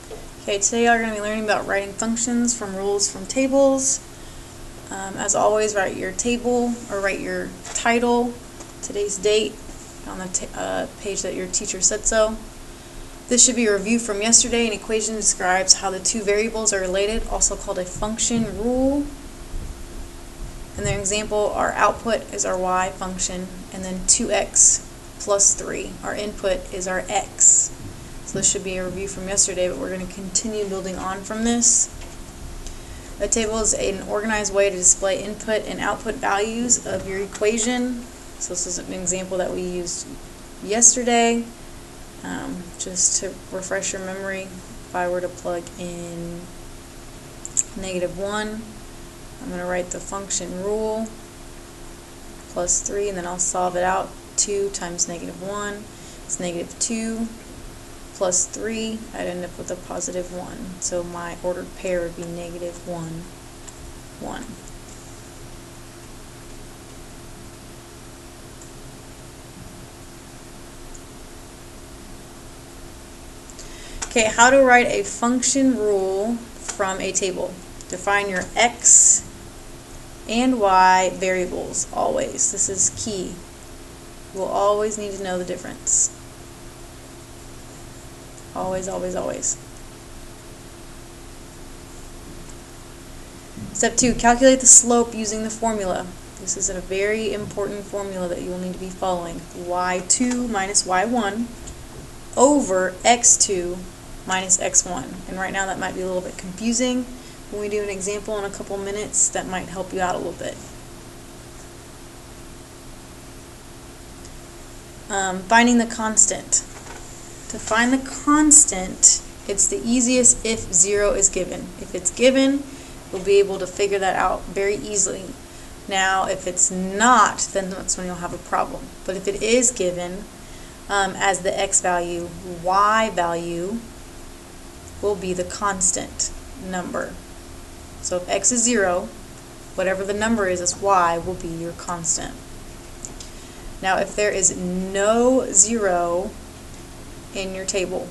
Okay, today you're going to be learning about writing functions from rules from tables. As always, write your table or write your title, today's date on the page that your teacher said so. This should be a review from yesterday. An equation describes how the two variables are related, also called a function rule. And the example, our output is our y function, and then 2x plus 3. Our input is our x. So this should be a review from yesterday, but we're going to continue building on from this. A table is an organized way to display input and output values of your equation. So this is an example that we used yesterday. Just to refresh your memory, if I were to plug in -1, I'm going to write the function rule plus 3, and then I'll solve it out. 2 times -1 is -2 plus 3. I'd end up with a +1. So my ordered pair would be -1, 1. Okay, how to write a function rule from a table. Define your x and y variables, always. This is key. You will always need to know the difference. Always, always, always. Step 2, calculate the slope using the formula. This is a very important formula that you will need to be following. y2 minus y1 over x2 minus x1. And right now that might be a little bit confusing. When we do an example in a couple minutes, that might help you out a little bit. Finding the constant. To find the constant, it's the easiest if 0 is given. If it's given, we'll be able to figure that out very easily. Now, if it's not, then that's when you'll have a problem. But if it is given as the x value, y value will be the constant number. So if x is 0, whatever the number is, y will be your constant. Now, if there is no 0 in your table,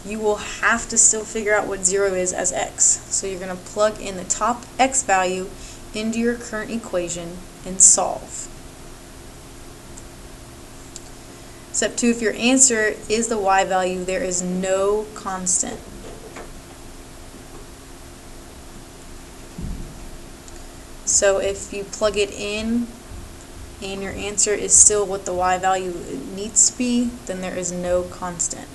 you will have to still figure out what 0 is as x. So you're going to plug in the top x value into your current equation and solve. Step 2, if your answer is the y value, there is no constant. So if you plug it in and your answer is still what the y value needs to be, then there is no constant.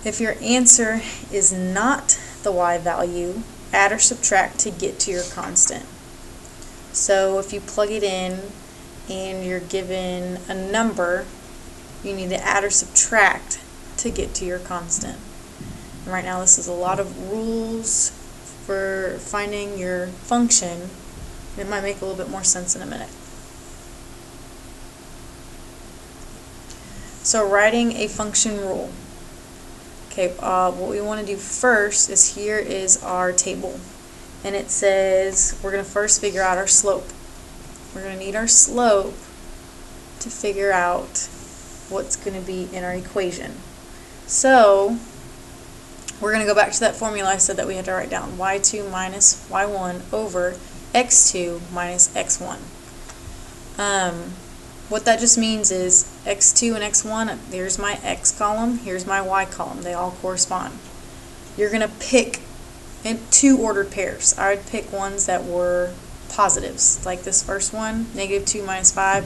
If your answer is not the y value, add or subtract to get to your constant. So if you plug it in and you're given a number, you need to add or subtract to get to your constant. And right now this is a lot of rules for finding your function. It might make a little bit more sense in a minute. So writing a function rule. Okay, what we want to do first is, here is our table. And it says we're going to first figure out our slope. We're going to need our slope to figure out what's going to be in our equation. So we're going to go back to that formula I said that we had to write down. y2 minus y1 over x2 minus x1. What that just means is x2 and x1, there's my x column, here's my y column. They all correspond. You're going to pick in 2 ordered pairs. I would pick ones that were positives, like this first one, -2 minus 5,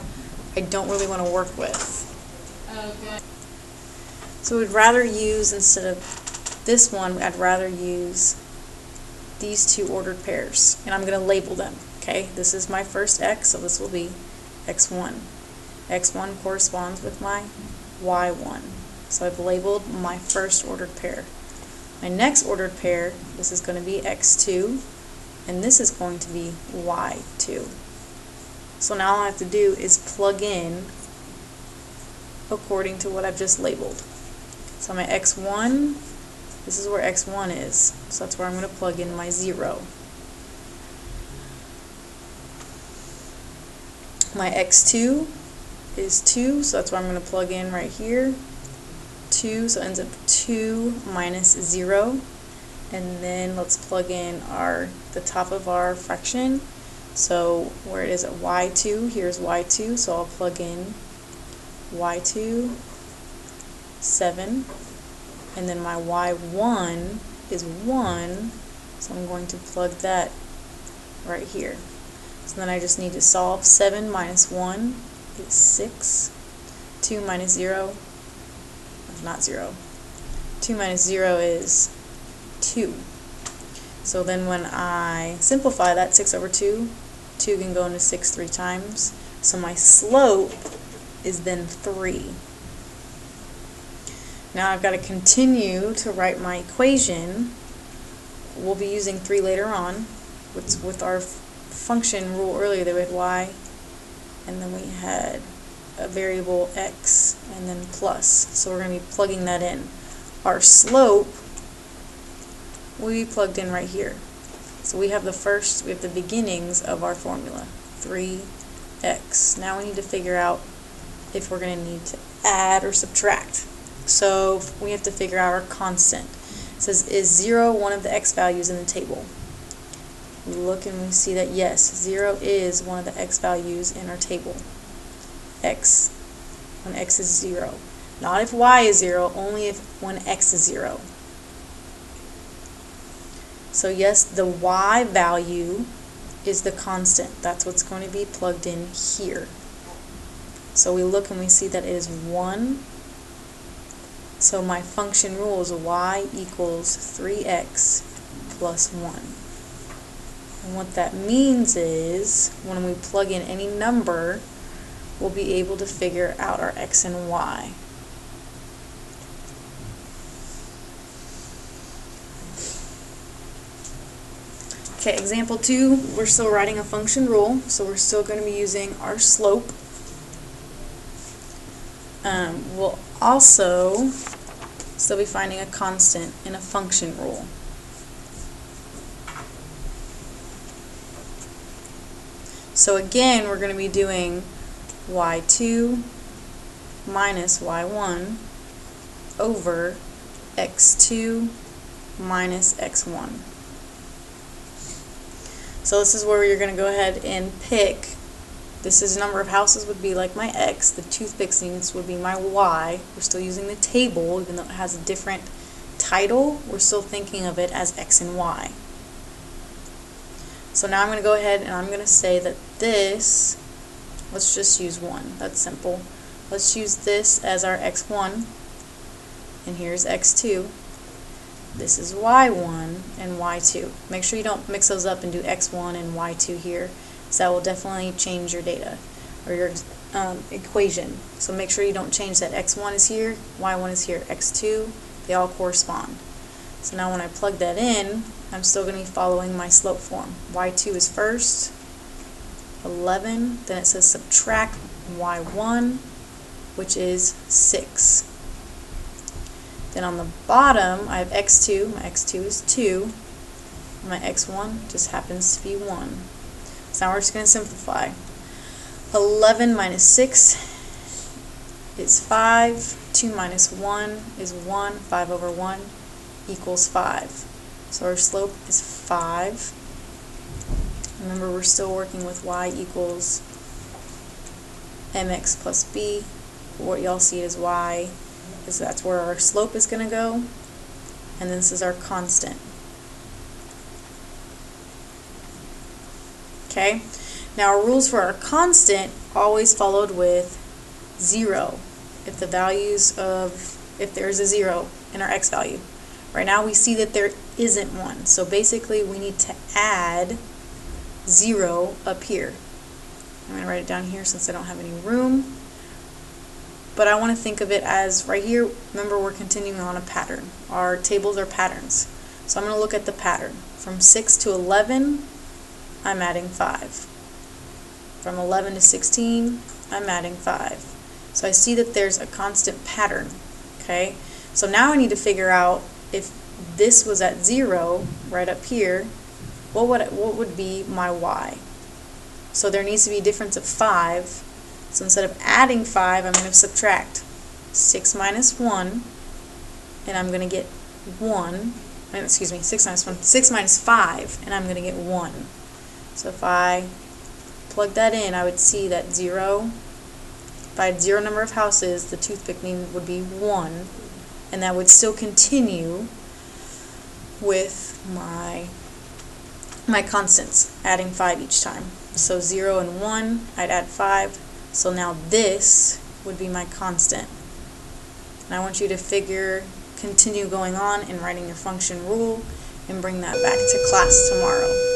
I don't really want to work with. Okay. So we'd rather use, instead of this one, I'd rather use these 2 ordered pairs, and I'm going to label them. Okay, this is my first x, so this will be x1. x1 corresponds with my y1. So I've labeled my first ordered pair. My next ordered pair, this is going to be x2, and this is going to be y2. So now all I have to do is plug in according to what I've just labeled. So my x1, this is where x1 is, so that's where I'm going to plug in my 0. My x2 is 2, so that's where I'm going to plug in right here, 2, so it ends up 2 minus 0. And then let's plug in the top of our fraction. So where it is at y2, here's y2, so I'll plug in y2, 7, and then my y1 is 1, so I'm going to plug that right here. So then I just need to solve 7 minus 1 is 6, 2 minus 0, not 0, 2 minus 0 is 2. So then when I simplify that, 6 over 2, 2 can go into 6 3 times, so my slope is then 3. Now I've got to continue to write my equation. We'll be using 3 later on. With our function rule earlier, we had y, and then we had a variable x, and then plus. So we're going to be plugging that in. Our slope will be plugged in right here. So we have the beginnings of our formula, 3x. Now we need to figure out if we're going to need to add or subtract. So we have to figure out our constant. It says, is 0 one of the x values in the table? We look and we see that yes, 0 is one of the x values in our table. X, when x is 0. Not if y is 0, only when x is 0. So yes, the y value is the constant. That's what's going to be plugged in here. So we look and we see that it is 1. So my function rule is y equals 3x plus 1. And what that means is when we plug in any number, we'll be able to figure out our x and y. Okay, example 2, we're still writing a function rule, so we're still going to be using our slope. We'll also still be finding a constant in a function rule. So again, we're going to be doing y2 minus y1 over x2 minus x1. So this is where you're going to go ahead and pick. This is number of houses would be like my x, the toothpicks units would be my y. We're still using the table, even though it has a different title, we're still thinking of it as x and y. So now I'm going to go ahead and I'm going to say that this, let's just use 1, that's simple. Let's use this as our x1, and here's x2. This is y1 and y2. Make sure you don't mix those up and do x1 and y2 here, so that will definitely change your data or your equation. So make sure you don't change that. X1 is here, y1 is here, x2, they all correspond. So now when I plug that in, I'm still going to be following my slope form. y2 is first, 11, then it says subtract y1, which is 6. Then on the bottom, I have x2, my x2 is 2, and my x1 just happens to be 1. So now we're just going to simplify. 11 minus 6 is 5, 2 minus 1 is 1, 5 over 1 equals 5. So our slope is 5. Remember, we're still working with y equals mx plus b. What y'all see as y is that's where our slope is going to go, and this is our constant. Okay, now our rules for our constant always followed with 0 if the values of, if there's a 0 in our x value. Right now we see that there isn't one, so basically we need to add 0 up here. I'm going to write it down here since I don't have any room. But I want to think of it as right here, remember we're continuing on a pattern. Our tables are patterns. So I'm going to look at the pattern. From 6 to 11, I'm adding 5. From 11 to 16, I'm adding 5. So I see that there's a constant pattern. Okay? So now I need to figure out if this was at 0, right up here, what would be my y? So there needs to be a difference of 5. So instead of adding 5, I'm going to subtract. 6 minus 1 and I'm going to get 1. Excuse me, 6 minus 1. 6 minus 5, and I'm going to get 1. So if I plug that in, I would see that 0. If I had 0 number of houses, the toothpick mean would be 1, and that would still continue with my constants, adding 5 each time. So 0 and 1, I'd add 5. So now this would be my constant. And I want you to continue going on and writing your function rule and bring that back to class tomorrow.